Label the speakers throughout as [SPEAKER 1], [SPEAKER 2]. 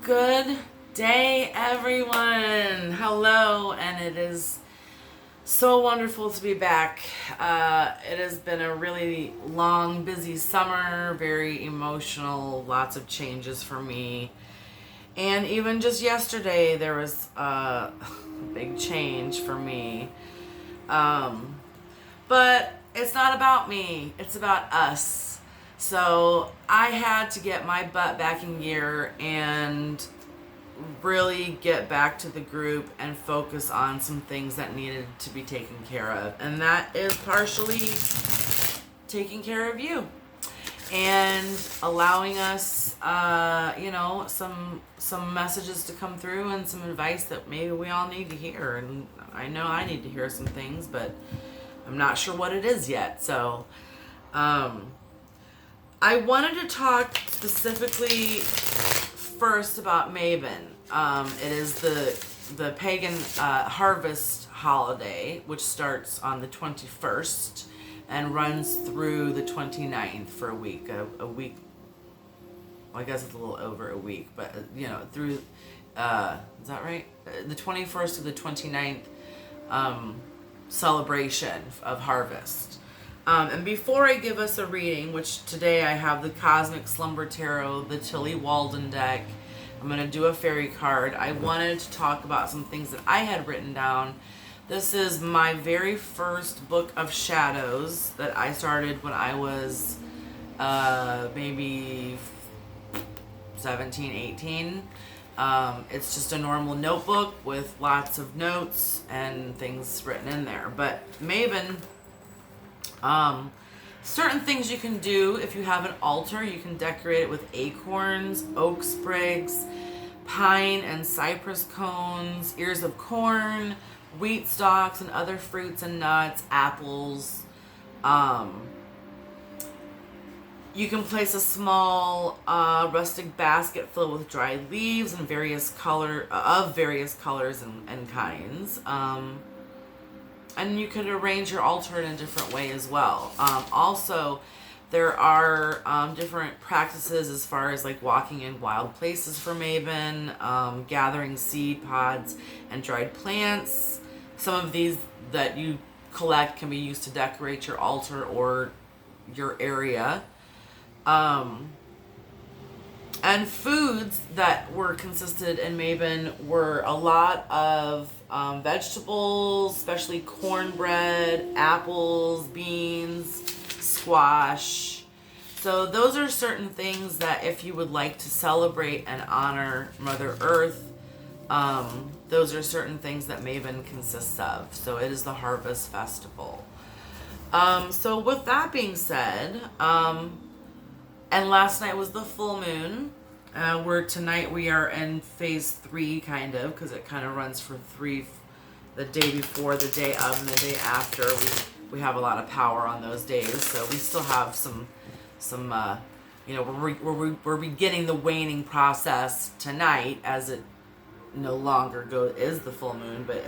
[SPEAKER 1] Good day, everyone. Hello, and it is so wonderful to be back. It has been a really long, busy summer, very emotional, lots of changes for me. And even just yesterday, there was a big change for me. But it's not about me, it's about us. So I had to get my butt back in gear and really get back to the group and focus on some things that needed to be taken care of. And that is partially taking care of you and allowing us, some messages to come through and some advice that maybe we all need to hear. And I know I need to hear some things, but I'm not sure what it is yet. So, I wanted to talk specifically first about Mabon. It is the pagan harvest holiday, which starts on the 21st and runs through the 29th for a week. A week, well, I guess it's a little over a week, but through, is that right? The 21st to the 29th celebration of harvest. And before I give us a reading, which today I have the Cosmic Slumber Tarot, the Tilly Walden deck, I'm going to do a fairy card. I wanted to talk about some things that I had written down. This is my very first book of shadows that I started when I was maybe 17, 18. It's just a normal notebook with lots of notes and things written in there. But Mabon, certain things you can do if you have an altar. You can decorate it with acorns, oak sprigs, pine and cypress cones, ears of corn, wheat stalks, and other fruits and nuts, apples. You can place a small rustic basket filled with dried leaves and various colors and kinds. And you can arrange your altar in a different way as well. Also, there are different practices as far as like walking in wild places for Mabon, gathering seed pods and dried plants. Some of these that you collect can be used to decorate your altar or your area. And foods that were consisted in Mabon were a lot of vegetables, especially cornbread, apples, beans, squash. So those are certain things that if you would like to celebrate and honor Mother Earth, those are certain things that Mabon consists of. So it is the Harvest Festival. So with that being said, and last night was the full moon. Tonight we are in phase 3, kind of, because it kind of runs for 3, the day before, the day of, and the day after. We have a lot of power on those days, so we still have some we're beginning the waning process tonight, as it no longer is the full moon, but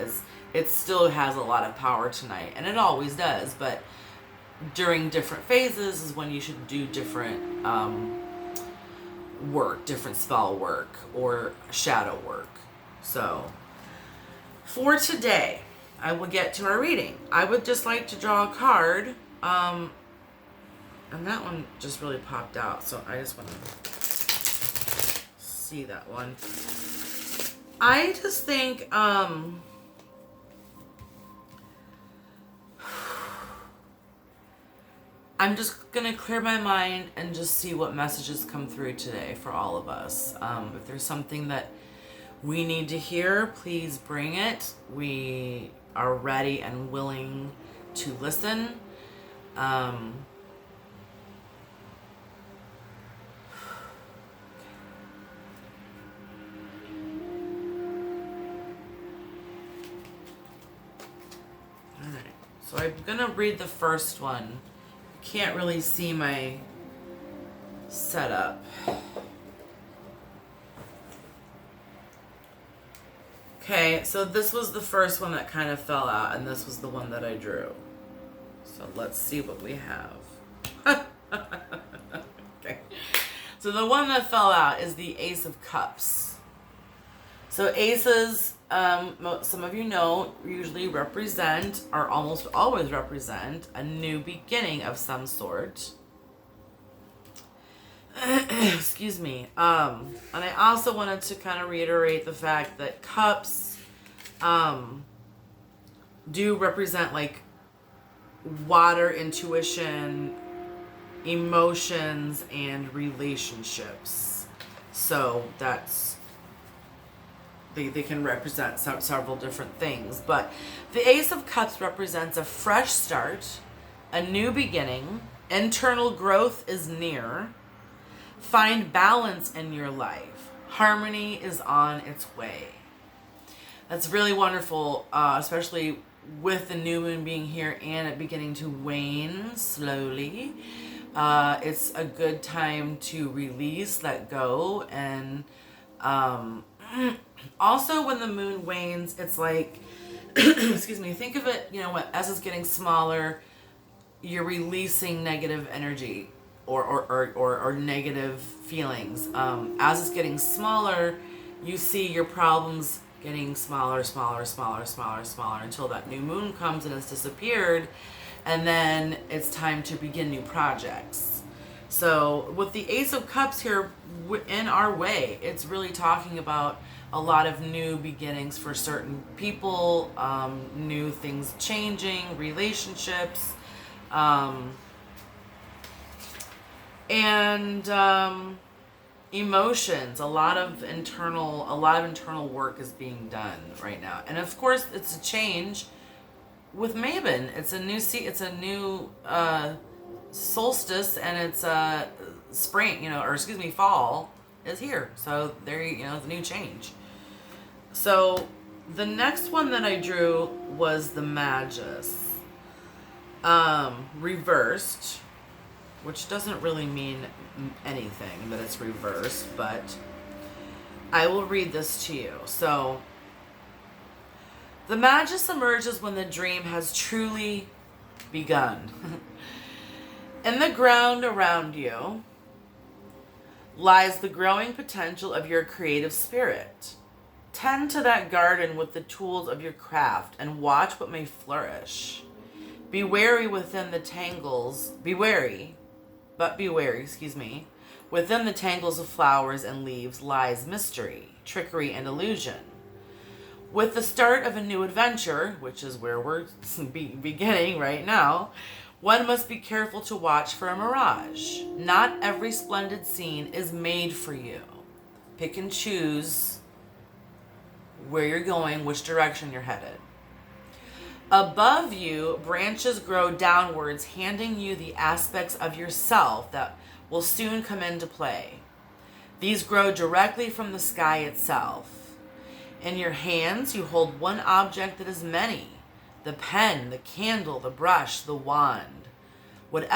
[SPEAKER 1] it still has a lot of power tonight, and it always does, but during different phases is when you should do different different spell work or shadow work. So for today, I will get to our reading. I would just like to draw a card, and that one just really popped out, so I just want to see that one. I just think I'm just going to clear my mind and just see what messages come through today for all of us. If there's something that we need to hear, please bring it. We are ready and willing to listen. Alright, so I'm going to read the first one. Can't really see my setup. Okay, so this was the first one that kind of fell out, and this was the one that I drew. So let's see what we have. Okay. So the one that fell out is the Ace of Cups. So aces, some of you know, usually represent, or almost always represent, a new beginning of some sort. Excuse me. And I also wanted to kind of reiterate the fact that cups do represent like water, intuition, emotions, and relationships. So that's, they can represent several different things. But the Ace of Cups represents a fresh start, a new beginning, internal growth is near. Find balance in your life. Harmony is on its way. That's really wonderful, especially with the new moon being here and it beginning to wane slowly. It's a good time to release, let go, and also when the moon wanes, it's like, excuse me, think of it, as it's getting smaller, you're releasing negative energy or negative feelings. As it's getting smaller, you see your problems getting smaller until that new moon comes and it's disappeared, and then it's time to begin new projects. So with the Ace of Cups here in our way, it's really talking about a lot of new beginnings for certain people, new things changing, relationships, and emotions. A lot of internal work is being done right now, and of course it's a change with Mabon. It's a new solstice, and it's spring, fall is here. So there, it's a new change. So the next one that I drew was the Magus, reversed, which doesn't really mean anything that it's reversed, but I will read this to you. So, the Magus emerges when the dream has truly begun. In the ground around you lies the growing potential of your creative spirit. Tend to that garden with the tools of your craft and watch what may flourish. Be wary, within the tangles of flowers and leaves lies mystery, trickery, and illusion. With the start of a new adventure, which is where we're beginning right now, one must be careful to watch for a mirage. Not every splendid scene is made for you. Pick and choose where you're going, which direction you're headed. Above you, branches grow downwards, handing you the aspects of yourself that will soon come into play. These grow directly from the sky itself. In your hands, you hold one object that is many: the pen, the candle, the brush, the wand. Whatever